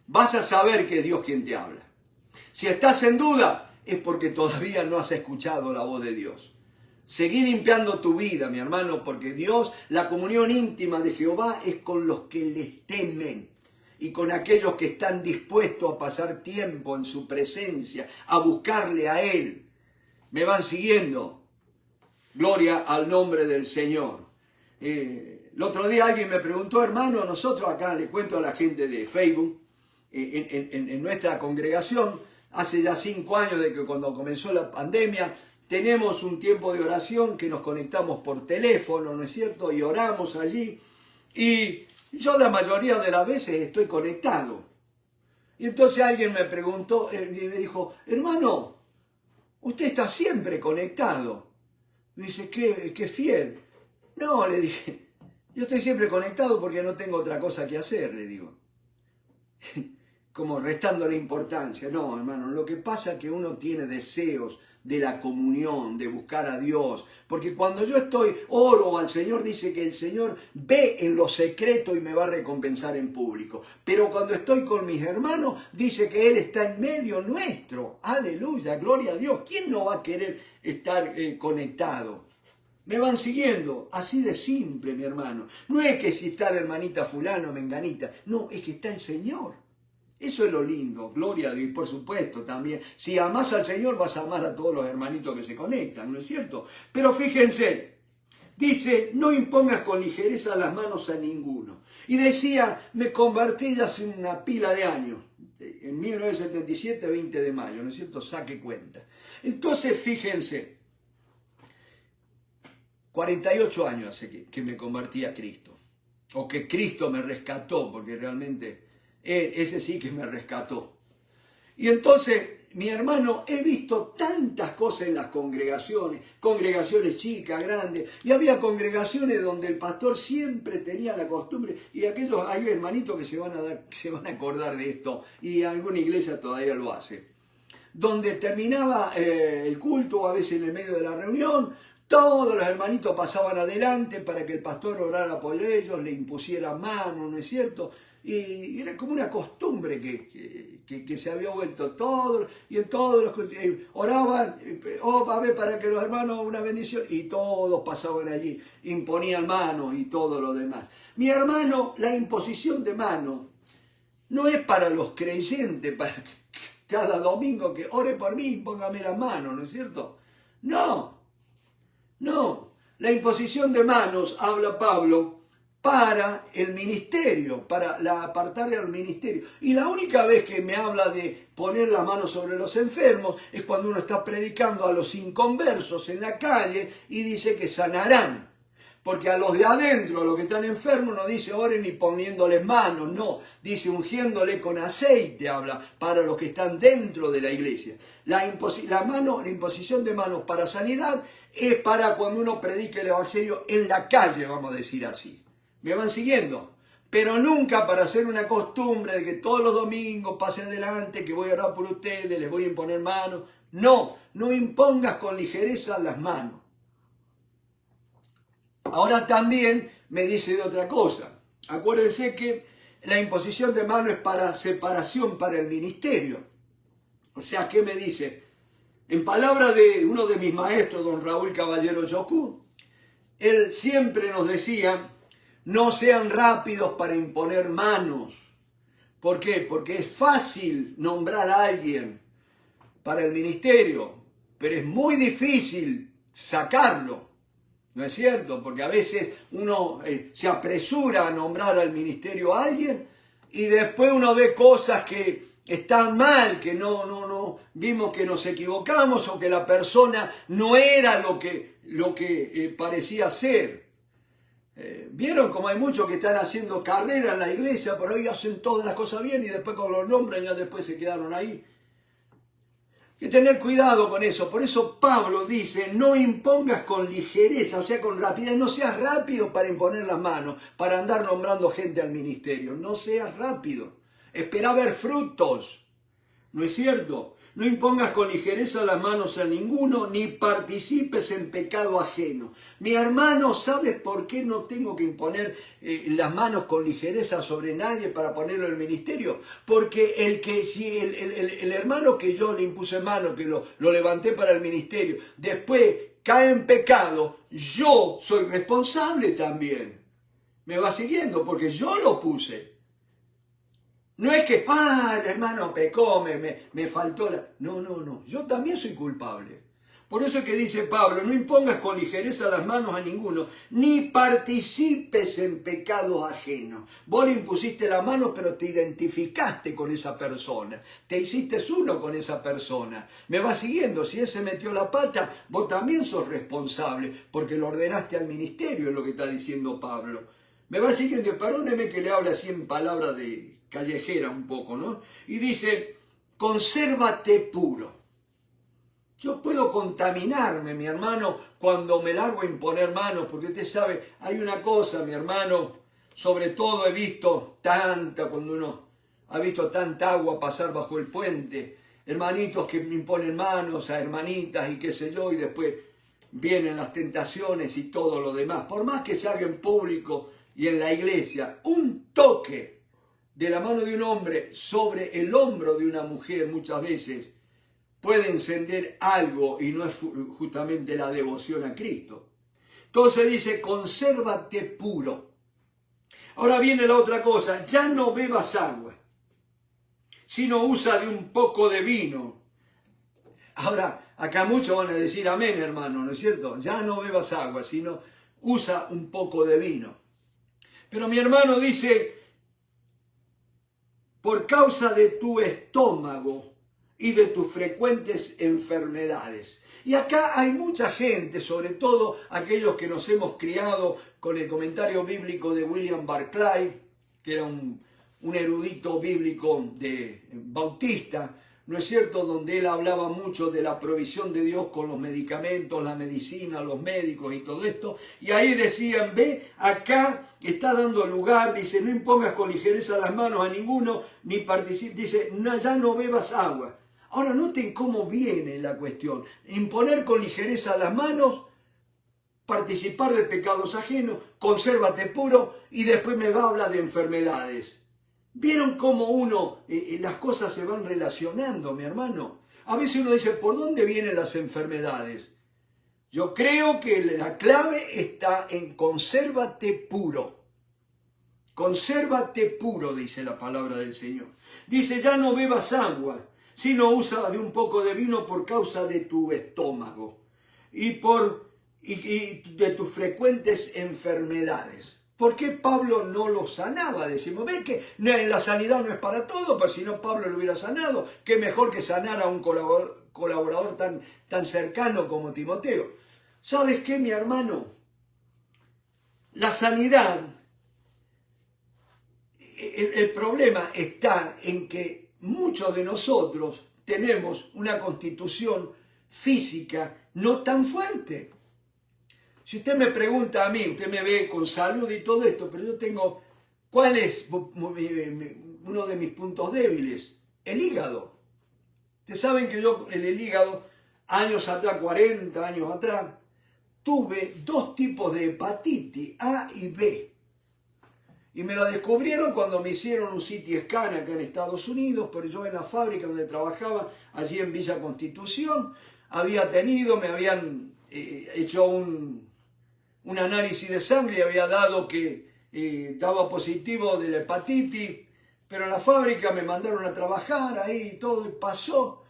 Vas a saber que es Dios quien te habla. Si estás en duda, es porque todavía no has escuchado la voz de Dios. Seguí limpiando tu vida, mi hermano, porque Dios, la comunión íntima de Jehová es con los que les temen y con aquellos que están dispuestos a pasar tiempo en su presencia, a buscarle a Él. ¿Me van siguiendo? Gloria al nombre del Señor. El otro día alguien me preguntó, hermano, nosotros acá le cuento a la gente de Facebook, en nuestra congregación, hace ya 5 años de que cuando comenzó la pandemia, tenemos un tiempo de oración que nos conectamos por teléfono, ¿no es cierto? Y oramos allí. Y yo la mayoría de las veces estoy conectado. Y entonces alguien me preguntó, y me dijo, hermano, usted está siempre conectado. Me dice, qué fiel. No, le dije, yo estoy siempre conectado porque no tengo otra cosa que hacer, le digo. Como restando la importancia. No, hermano, lo que pasa es que uno tiene deseos de la comunión, de buscar a Dios. Porque cuando yo oro al Señor, dice que el Señor ve en lo secreto y me va a recompensar en público. Pero cuando estoy con mis hermanos, dice que Él está en medio nuestro. Aleluya, gloria a Dios. ¿Quién no va a querer estar conectado? ¿Me van siguiendo? Así de simple, mi hermano. No es que si está la hermanita fulano, menganita. No, es que está el Señor. Eso es lo lindo, gloria a Dios. Y por supuesto también, si amás al Señor vas a amar a todos los hermanitos que se conectan, ¿no es cierto? Pero fíjense, dice, no impongas con ligereza las manos a ninguno. Y decía, me convertí ya hace una pila de años, en 1977, 20 de mayo, ¿no es cierto? Saque cuenta. Entonces, fíjense, 48 años hace que me convertí a Cristo, o que Cristo me rescató, porque realmente... ese sí que me rescató. Y entonces, mi hermano, he visto tantas cosas en las congregaciones chicas, grandes, y había congregaciones donde el pastor siempre tenía la costumbre, y hay hermanitos que se van a acordar de esto, y alguna iglesia todavía lo hace, donde terminaba el culto, a veces en el medio de la reunión, todos los hermanitos pasaban adelante para que el pastor orara por ellos, le impusiera mano, ¿no es cierto? Y era como una costumbre que se había vuelto todo, y en todos los oraban, a ver, para que los hermanos una bendición, y todos pasaban allí, imponían manos y todo lo demás. Mi hermano, la imposición de manos no es para los creyentes, para que cada domingo que ore por mí, póngame las manos, ¿no es cierto? No, la imposición de manos, habla Pablo, para el ministerio, para apartarle al ministerio. Y la única vez que me habla de poner la mano sobre los enfermos es cuando uno está predicando a los inconversos en la calle y dice que sanarán. Porque a los de adentro, a los que están enfermos, no dice oren ni poniéndoles manos, no, dice ungiéndole con aceite, habla para los que están dentro de la iglesia. La imposición de manos para sanidad es para cuando uno predique el evangelio en la calle, vamos a decir así. ¿Me van siguiendo? Pero nunca para hacer una costumbre de que todos los domingos pase adelante, que voy a orar por ustedes, les voy a imponer manos. No, no impongas con ligereza las manos. Ahora también me dice de otra cosa. Acuérdense que la imposición de manos es para separación para el ministerio. O sea, ¿qué me dice? En palabras de uno de mis maestros, don Raúl Caballero Yocú, él siempre nos decía: no sean rápidos para imponer manos. ¿Por qué? Porque es fácil nombrar a alguien para el ministerio, pero es muy difícil sacarlo. ¿No es cierto? Porque a veces uno se apresura a nombrar al ministerio a alguien y después uno ve cosas que están mal, que no vimos que nos equivocamos o que la persona no era lo que parecía ser. ¿Vieron cómo hay muchos que están haciendo carrera en la iglesia, por ahí hacen todas las cosas bien y después con los nombres ya después se quedaron ahí? Hay que tener cuidado con eso. Por eso Pablo dice: no impongas con ligereza, o sea, con rapidez. No seas rápido para imponer las manos, para andar nombrando gente al ministerio. No seas rápido. Espera ver frutos. ¿No es cierto? No impongas con ligereza las manos a ninguno, ni participes en pecado ajeno. Mi hermano, ¿sabes por qué no tengo que imponer las manos con ligereza sobre nadie para ponerlo en el ministerio? Porque el hermano que yo le impuse mano, que lo levanté para el ministerio, después cae en pecado, yo soy responsable también. ¿Me va siguiendo? Porque yo lo puse. No es que, el hermano pecó, me faltó la... No, yo también soy culpable. Por eso es que dice Pablo: no impongas con ligereza las manos a ninguno, ni participes en pecados ajenos. Vos le impusiste la mano, pero te identificaste con esa persona. Te hiciste uno con esa persona. ¿Me vas siguiendo? Si él se metió la pata, vos también sos responsable, porque lo ordenaste al ministerio, es lo que está diciendo Pablo. ¿Me vas siguiendo? Perdóneme que le hable así en palabras de callejera un poco, ¿no? Y dice: consérvate puro. Yo puedo contaminarme, mi hermano, cuando me largo a imponer manos, porque usted sabe, hay una cosa, mi hermano, sobre todo he visto cuando uno ha visto tanta agua pasar bajo el puente, hermanitos que me imponen manos a hermanitas y qué sé yo, y después vienen las tentaciones y todo lo demás. Por más que se haga en público y en la iglesia, un toque de la mano de un hombre sobre el hombro de una mujer muchas veces puede encender algo, y no es justamente la devoción a Cristo. Entonces dice: consérvate puro. Ahora viene la otra cosa: ya no bebas agua, sino usa de un poco de vino. Ahora, acá muchos van a decir amén, hermano, ¿no es cierto? Ya no bebas agua, sino usa un poco de vino. Pero mi hermano dice: por causa de tu estómago y de tus frecuentes enfermedades. Y acá hay mucha gente, sobre todo aquellos que nos hemos criado con el comentario bíblico de William Barclay, que era un erudito bíblico bautista, ¿no es cierto?, donde él hablaba mucho de la provisión de Dios con los medicamentos, la medicina, los médicos y todo esto. Y ahí decían: ve, acá está dando lugar, dice, no impongas con ligereza las manos a ninguno, ni participes, dice, no, ya no bebas agua. Ahora noten cómo viene la cuestión: imponer con ligereza las manos, participar de pecados ajenos, consérvate puro, y después me va a hablar de enfermedades. ¿Vieron cómo las cosas se van relacionando, mi hermano? A veces uno dice: ¿por dónde vienen las enfermedades? Yo creo que la clave está en consérvate puro. Consérvate puro, dice la palabra del Señor. Dice: ya no bebas agua, sino usa de un poco de vino por causa de tu estómago y de tus frecuentes enfermedades. ¿Por qué Pablo no lo sanaba? Decimos, ¿ves que la sanidad no es para todo? Pero si no, Pablo lo hubiera sanado. Qué mejor que sanar a un colaborador tan cercano como Timoteo. ¿Sabes qué, mi hermano? La sanidad, el problema está en que muchos de nosotros tenemos una constitución física no tan fuerte. Si usted me pregunta a mí, usted me ve con salud y todo esto, pero yo tengo, ¿cuál es uno de mis puntos débiles? El hígado. Ustedes saben que yo en el hígado, años atrás, 40 años atrás, tuve 2 tipos de hepatitis, A y B. Y me lo descubrieron cuando me hicieron un CT scan acá en Estados Unidos, pero yo en la fábrica donde trabajaba, allí en Villa Constitución, me habían hecho un análisis de sangre y había dado que estaba positivo de la hepatitis, pero en la fábrica me mandaron a trabajar ahí y todo, y pasó.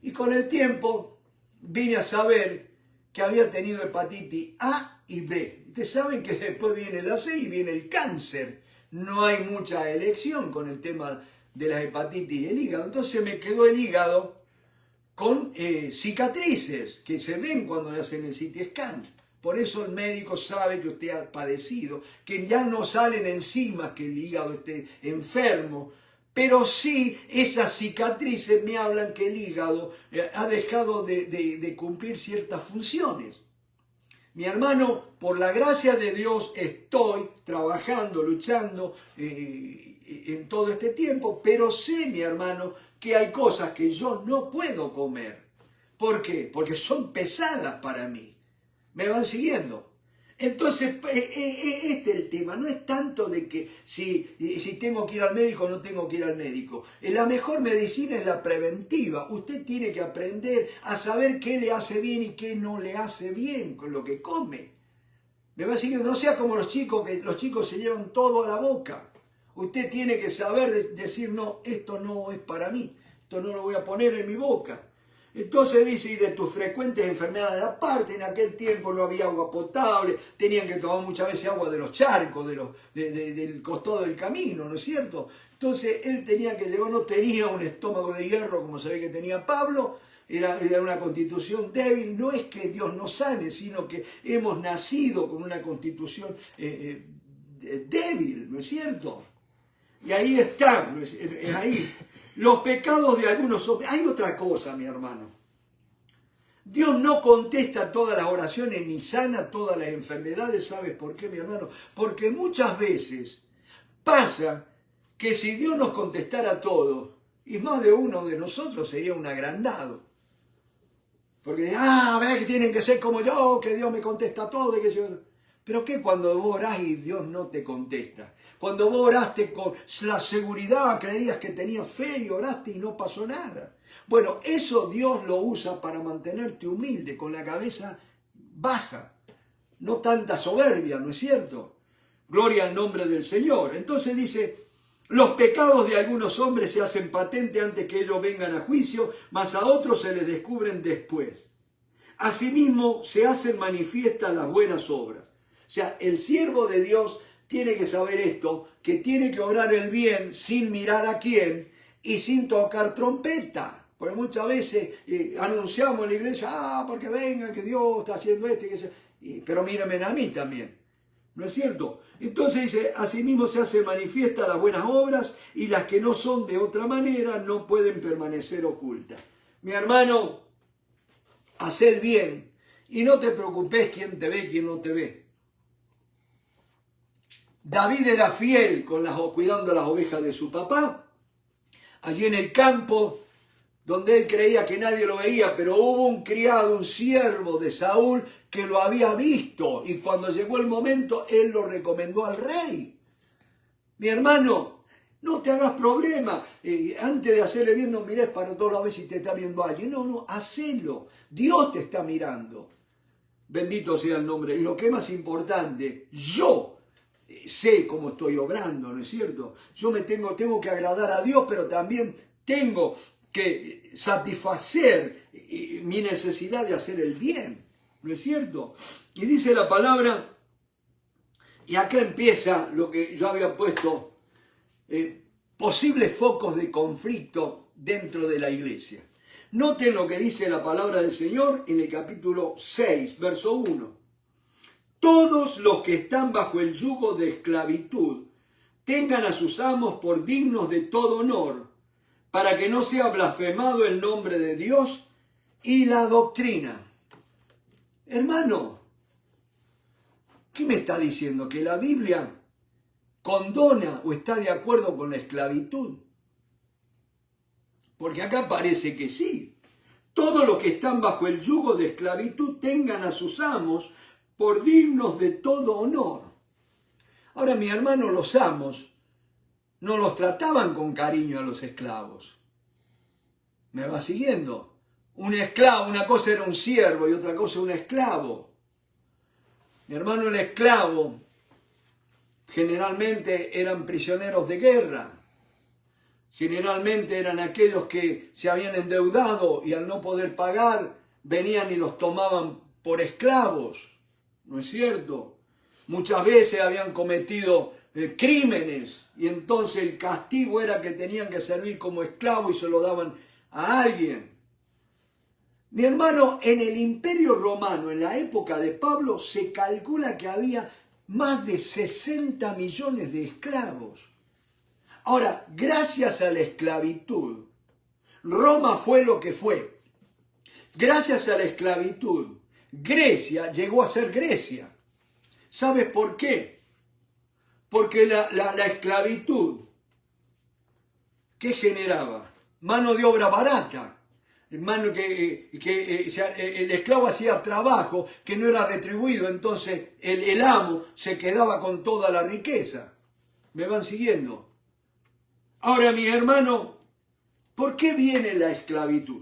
Y con el tiempo vine a saber que había tenido hepatitis A y B. Ustedes saben que después viene la C y viene el cáncer. No hay mucha elección con el tema de las hepatitis y el hígado. Entonces me quedó el hígado con cicatrices que se ven cuando le hacen el CT scan. Por eso el médico sabe que usted ha padecido, que ya no salen enzimas, que el hígado esté enfermo, pero sí esas cicatrices me hablan que el hígado ha dejado de cumplir ciertas funciones. Mi hermano, por la gracia de Dios estoy trabajando, luchando en todo este tiempo, pero sé, mi hermano, que hay cosas que yo no puedo comer. ¿Por qué? Porque son pesadas para mí. ¿Me van siguiendo? Entonces, este es el tema. No es tanto de que si tengo que ir al médico o no tengo que ir al médico. La mejor medicina es la preventiva. Usted tiene que aprender a saber qué le hace bien y qué no le hace bien con lo que come. ¿Me va siguiendo? No sea como los chicos, que los chicos se llevan todo a la boca. Usted tiene que saber decir, no, esto no es para mí. Esto no lo voy a poner en mi boca. Entonces dice, y de tus frecuentes enfermedades, aparte en aquel tiempo no había agua potable, tenían que tomar muchas veces agua de los charcos, del costado del camino, ¿no es cierto? Entonces él tenía que llevar, no tenía un estómago de hierro como se ve que tenía Pablo, era una constitución débil. No es que Dios nos sane, sino que hemos nacido con una constitución débil, ¿no es cierto? Y ahí está, es ahí. Los pecados de algunos hombres. Hay otra cosa, mi hermano. Dios no contesta todas las oraciones ni sana todas las enfermedades. ¿Sabes por qué, mi hermano? Porque muchas veces pasa que si Dios nos contestara todo, y más de uno de nosotros sería un agrandado. Porque, ves que tienen que ser como yo, que Dios me contesta todo, y que yo... Pero ¿qué cuando vos orás y Dios no te contesta? Cuando vos oraste con la seguridad, creías que tenías fe y oraste y no pasó nada. Bueno, eso Dios lo usa para mantenerte humilde, con la cabeza baja. No tanta soberbia, ¿no es cierto? Gloria al nombre del Señor. Entonces dice, los pecados de algunos hombres se hacen patente antes que ellos vengan a juicio, mas a otros se les descubren después. Asimismo se hacen manifiestas las buenas obras. O sea, el siervo de Dios tiene que saber esto, que tiene que obrar el bien sin mirar a quién y sin tocar trompeta. Porque muchas veces anunciamos en la iglesia, porque venga, que Dios está haciendo esto, pero mírenme a mí también. ¿No es cierto? Entonces dice, asimismo se hacen manifiestas las buenas obras y las que no son de otra manera no pueden permanecer ocultas. Mi hermano, haz el bien y no te preocupes quién te ve, quién no te ve. David era fiel cuidando las ovejas de su papá, allí en el campo, donde él creía que nadie lo veía, pero hubo un criado, un siervo de Saúl, que lo había visto, y cuando llegó el momento, él lo recomendó al rey. Mi hermano, no te hagas problema, antes de hacerle bien, no mires para todos lados si te está viendo alguien. No, hacelo, Dios te está mirando. Bendito sea el nombre. Y lo que es más importante, yo sé cómo estoy obrando, ¿no es cierto? Yo tengo que agradar a Dios, pero también tengo que satisfacer mi necesidad de hacer el bien, ¿no es cierto? Y dice la palabra Y acá empieza lo que yo había puesto, posibles focos de conflicto dentro de la iglesia. Noten lo que dice la palabra del Señor en el capítulo 6, verso 1. Todos los que están bajo el yugo de esclavitud tengan a sus amos por dignos de todo honor, para que no sea blasfemado el nombre de Dios y la doctrina. Hermano, ¿qué me está diciendo? ¿Que la Biblia condona o está de acuerdo con la esclavitud? Porque acá parece que sí. Todos los que están bajo el yugo de esclavitud tengan a sus amos por dignos de todo honor. Ahora, mi hermano, los amos no los trataban con cariño a los esclavos. ¿Me va siguiendo? Un esclavo, una cosa era un siervo y otra cosa un esclavo. Mi hermano, el esclavo generalmente eran prisioneros de guerra. Generalmente eran aquellos que se habían endeudado y al no poder pagar venían y los tomaban por esclavos. ¿No es cierto? Muchas veces habían cometido crímenes y entonces el castigo era que tenían que servir como esclavo y se lo daban a alguien. Mi hermano, en el Imperio Romano, en la época de Pablo, se calcula que había más de 60 millones de esclavos. Ahora, gracias a la esclavitud, Roma fue lo que fue. Gracias a la esclavitud, Grecia llegó a ser Grecia. ¿Sabes por qué? Porque la esclavitud, ¿qué generaba? Mano de obra barata. Hermano, que el esclavo hacía trabajo que no era retribuido, entonces el amo se quedaba con toda la riqueza. ¿Me van siguiendo? Ahora, mi hermano, ¿por qué viene la esclavitud?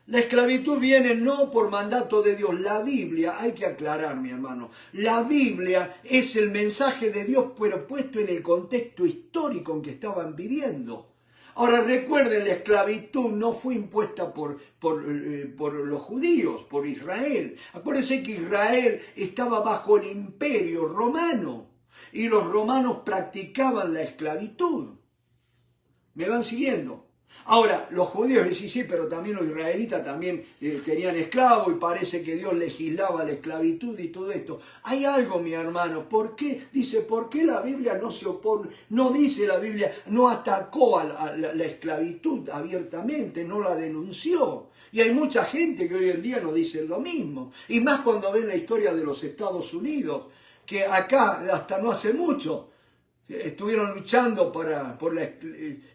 La esclavitud viene no por mandato de Dios. La Biblia, hay que aclarar, mi hermano, la Biblia es el mensaje de Dios, pero puesto en el contexto histórico en que estaban viviendo. Ahora recuerden, la esclavitud no fue impuesta por los judíos, por Israel. Acuérdense que Israel estaba bajo el imperio romano y los romanos practicaban la esclavitud. ¿Me van siguiendo? Ahora, los judíos dicen sí, pero también los israelitas también tenían esclavos y parece que Dios legislaba la esclavitud y todo esto. Hay algo, mi hermano, ¿por qué? Dice, ¿por qué la Biblia no se opone? No dice la Biblia, no atacó a la esclavitud abiertamente, no la denunció. Y hay mucha gente que hoy en día no dice lo mismo. Y más cuando ven la historia de los Estados Unidos, que acá hasta no hace mucho estuvieron luchando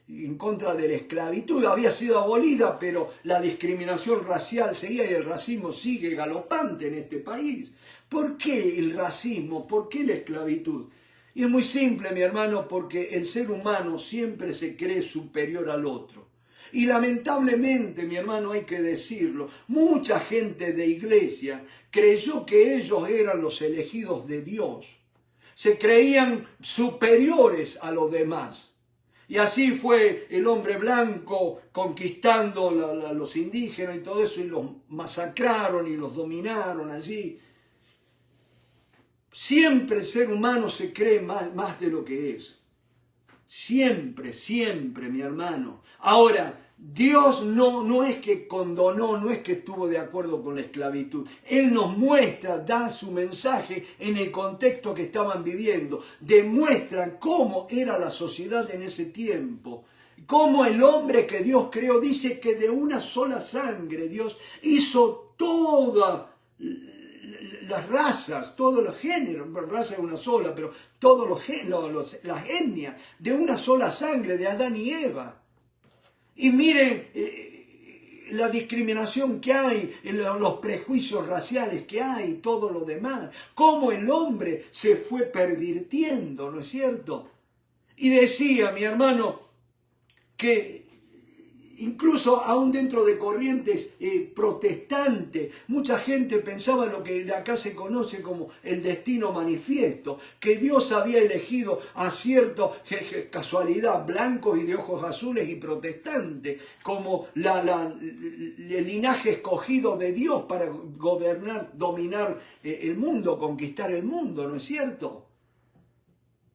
en contra de la esclavitud. Había sido abolida, pero la discriminación racial seguía y el racismo sigue galopante en este país. ¿Por qué el racismo? ¿Por qué la esclavitud? Y es muy simple, mi hermano, porque el ser humano siempre se cree superior al otro. Y lamentablemente, mi hermano, hay que decirlo, mucha gente de iglesia creyó que ellos eran los elegidos de Dios. Se creían superiores a los demás. Y así fue el hombre blanco conquistando a los indígenas y todo eso, y los masacraron y los dominaron allí. Siempre el ser humano se cree más de lo que es. Siempre, siempre, mi hermano. Ahora, Dios no es que condonó, no es que estuvo de acuerdo con la esclavitud. Él nos muestra, da su mensaje en el contexto que estaban viviendo. Demuestra cómo era la sociedad en ese tiempo. Cómo el hombre que Dios creó, dice que de una sola sangre Dios hizo todas las razas, todos los géneros, raza es una sola, pero todos los géneros, las etnias, de una sola sangre, de Adán y Eva. Y miren la discriminación que hay, los prejuicios raciales que hay, todo lo demás. Cómo el hombre se fue pervirtiendo, ¿no es cierto? Y decía mi hermano que incluso aún dentro de corrientes protestantes, mucha gente pensaba en lo que de acá se conoce como el destino manifiesto, que Dios había elegido a cierto casualidad blancos y de ojos azules y protestantes, como el linaje escogido de Dios para gobernar, dominar el mundo, conquistar el mundo, ¿no es cierto?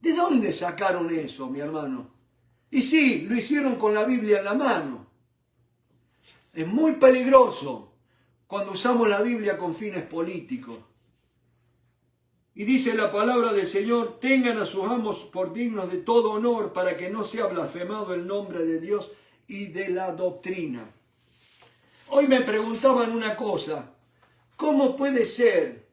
¿De dónde sacaron eso, mi hermano? Y sí, lo hicieron con la Biblia en la mano. Es muy peligroso cuando usamos la Biblia con fines políticos. Y dice la palabra del Señor, tengan a sus amos por dignos de todo honor para que no sea blasfemado el nombre de Dios y de la doctrina. Hoy me preguntaban una cosa, ¿cómo puede ser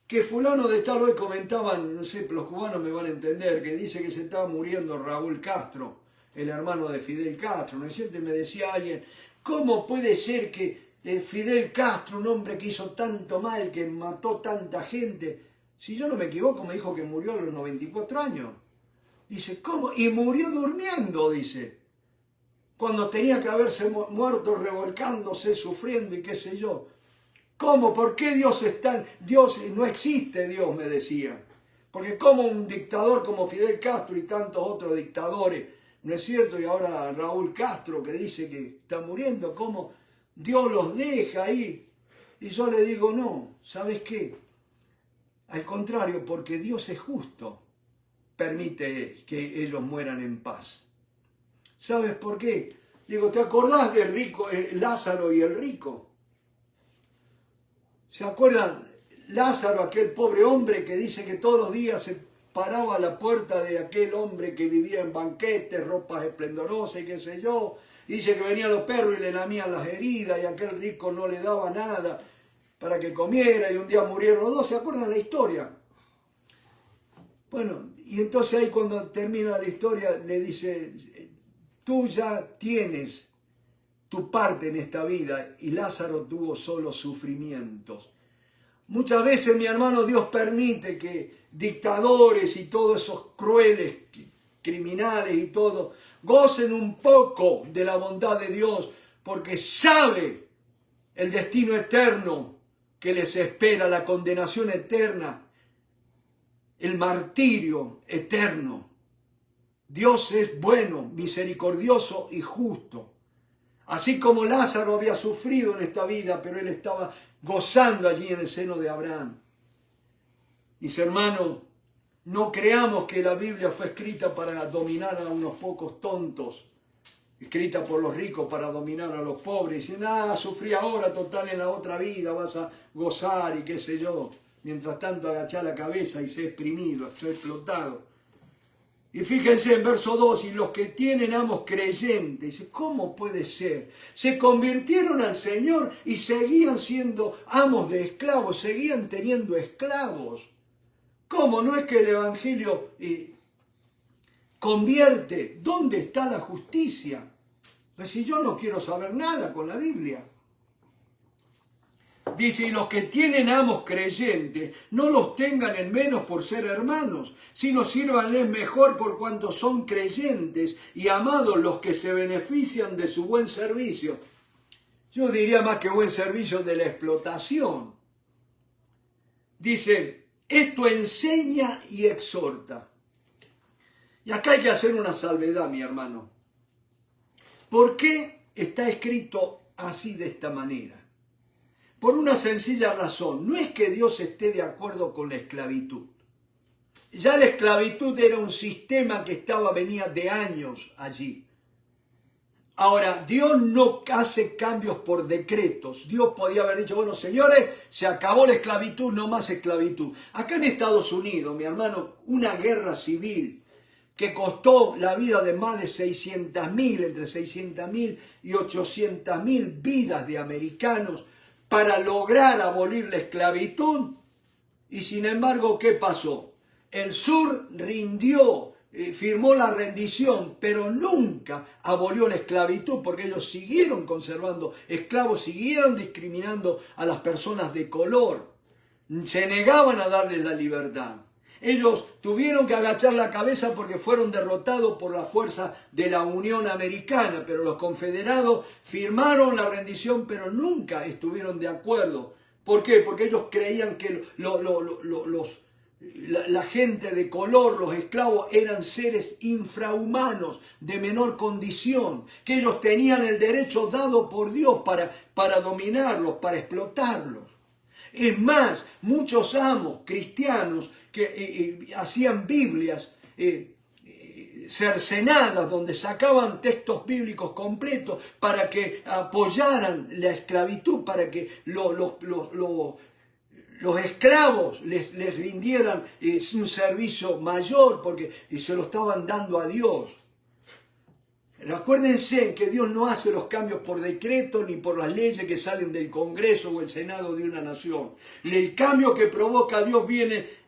que fulano de tal, hoy comentaban, no sé, los cubanos me van a entender, que dice que se estaba muriendo Raúl Castro, el hermano de Fidel Castro, ¿no es cierto? Y me decía alguien, ¿cómo puede ser que Fidel Castro, un hombre que hizo tanto mal, que mató tanta gente, si yo no me equivoco, me dijo que murió a los 94 años? Dice, ¿cómo? Y murió durmiendo, dice, cuando tenía que haberse muerto revolcándose, sufriendo y qué sé yo. ¿Cómo? ¿Por qué Dios está? Dios no existe, Dios me decía. Porque como un dictador como Fidel Castro y tantos otros dictadores, ¿no es cierto? Y ahora Raúl Castro que dice que está muriendo, ¿cómo Dios los deja ahí? Y yo le digo, no, ¿sabes qué? Al contrario, porque Dios es justo, permite que ellos mueran en paz. ¿Sabes por qué? Digo, ¿te acordás del rico, Lázaro y el rico? ¿Se acuerdan? Lázaro, aquel pobre hombre que dice que todos los días se paraba a la puerta de aquel hombre que vivía en banquetes, ropas esplendorosas y qué sé yo. Dice que venían los perros y le lamían las heridas y aquel rico no le daba nada para que comiera y un día murieron los dos. ¿Se acuerdan la historia? Bueno, y entonces ahí cuando termina la historia le dice, tú ya tienes tu parte en esta vida y Lázaro tuvo solo sufrimientos. Muchas veces, mi hermano, Dios permite que dictadores y todos esos crueles criminales y todo gocen un poco de la bondad de Dios porque sabe el destino eterno que les espera, la condenación eterna, el martirio eterno. Dios es bueno, misericordioso y justo. Así como Lázaro había sufrido en esta vida, pero él estaba gozando allí en el seno de Abraham. Mis hermanos, no creamos que la Biblia fue escrita para dominar a unos pocos tontos, escrita por los ricos para dominar a los pobres, y dicen, sufrí ahora, total en la otra vida vas a gozar y qué sé yo. Mientras tanto agachá la cabeza y sé exprimido, sé explotado. Y fíjense en verso 2, y los que tienen amos creyentes, dice, ¿cómo puede ser? Se convirtieron al Señor y seguían siendo amos de esclavos, seguían teniendo esclavos. ¿Cómo? No es que el Evangelio convierte. ¿Dónde está la justicia? Pues si yo no quiero saber nada con la Biblia. Dice, y los que tienen amos creyentes, no los tengan en menos por ser hermanos, sino sírvanles mejor por cuanto son creyentes y amados los que se benefician de su buen servicio. Yo diría más que buen servicio, de la explotación. Dice, esto enseña y exhorta. Y acá hay que hacer una salvedad, mi hermano. ¿Por qué está escrito así de esta manera? Por una sencilla razón, no es que Dios esté de acuerdo con la esclavitud. Ya la esclavitud era un sistema que venía de años allí. Ahora, Dios no hace cambios por decretos. Dios podía haber dicho, bueno, señores, se acabó la esclavitud, no más esclavitud. Acá en Estados Unidos, mi hermano, una guerra civil que costó la vida de más de 600.000, entre 600.000 y 800.000 vidas de americanos, para lograr abolir la esclavitud. Y sin embargo, ¿qué pasó? El sur rindió, firmó la rendición, pero nunca abolió la esclavitud, porque ellos siguieron conservando esclavos, siguieron discriminando a las personas de color, se negaban a darles la libertad. Ellos tuvieron que agachar la cabeza porque fueron derrotados por la fuerza de la Unión Americana, pero los confederados firmaron la rendición, pero nunca estuvieron de acuerdo. ¿Por qué? Porque ellos creían que la gente de color, los esclavos, eran seres infrahumanos, de menor condición, que ellos tenían el derecho dado por Dios para dominarlos, para explotarlos. Es más, muchos amos cristianos que hacían Biblias cercenadas, donde sacaban textos bíblicos completos para que apoyaran la esclavitud, para que los esclavos les rindieran un servicio mayor, porque se lo estaban dando a Dios. Acuérdense que Dios no hace los cambios por decreto ni por las leyes que salen del Congreso o el Senado de una nación. El cambio que provoca Dios viene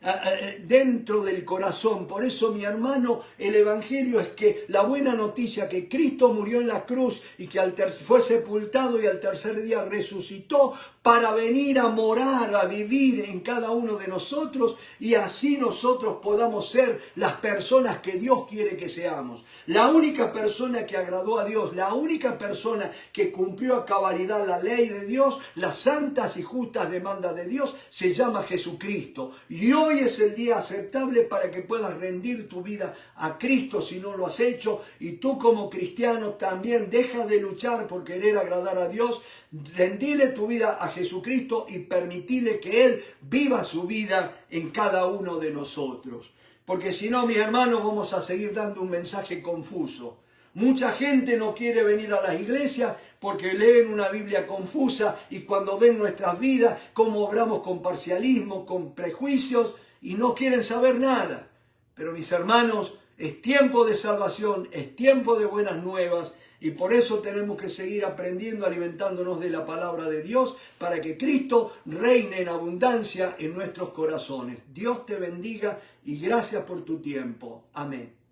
dentro del corazón. Por eso, mi hermano, el Evangelio es que la buena noticia que Cristo murió en la cruz y que fue sepultado y al tercer día resucitó para venir a morar, a vivir en cada uno de nosotros, y así nosotros podamos ser las personas que Dios quiere que seamos. La única persona que agradó a Dios, la única persona que cumplió a cabalidad la ley de Dios, las santas y justas demandas de Dios, se llama Jesucristo. Y hoy es el día aceptable para que puedas rendir tu vida a Cristo si no lo has hecho, y tú como cristiano también deja de luchar por querer agradar a Dios. Rendile tu vida a Jesucristo y permitile que Él viva su vida en cada uno de nosotros. Porque si no, mis hermanos, vamos a seguir dando un mensaje confuso. Mucha gente no quiere venir a las iglesias porque leen una Biblia confusa, y cuando ven nuestras vidas, cómo obramos con parcialismo, con prejuicios, y no quieren saber nada. Pero mis hermanos, es tiempo de salvación, es tiempo de buenas nuevas, y por eso tenemos que seguir aprendiendo, alimentándonos de la palabra de Dios, para que Cristo reine en abundancia en nuestros corazones. Dios te bendiga y gracias por tu tiempo. Amén.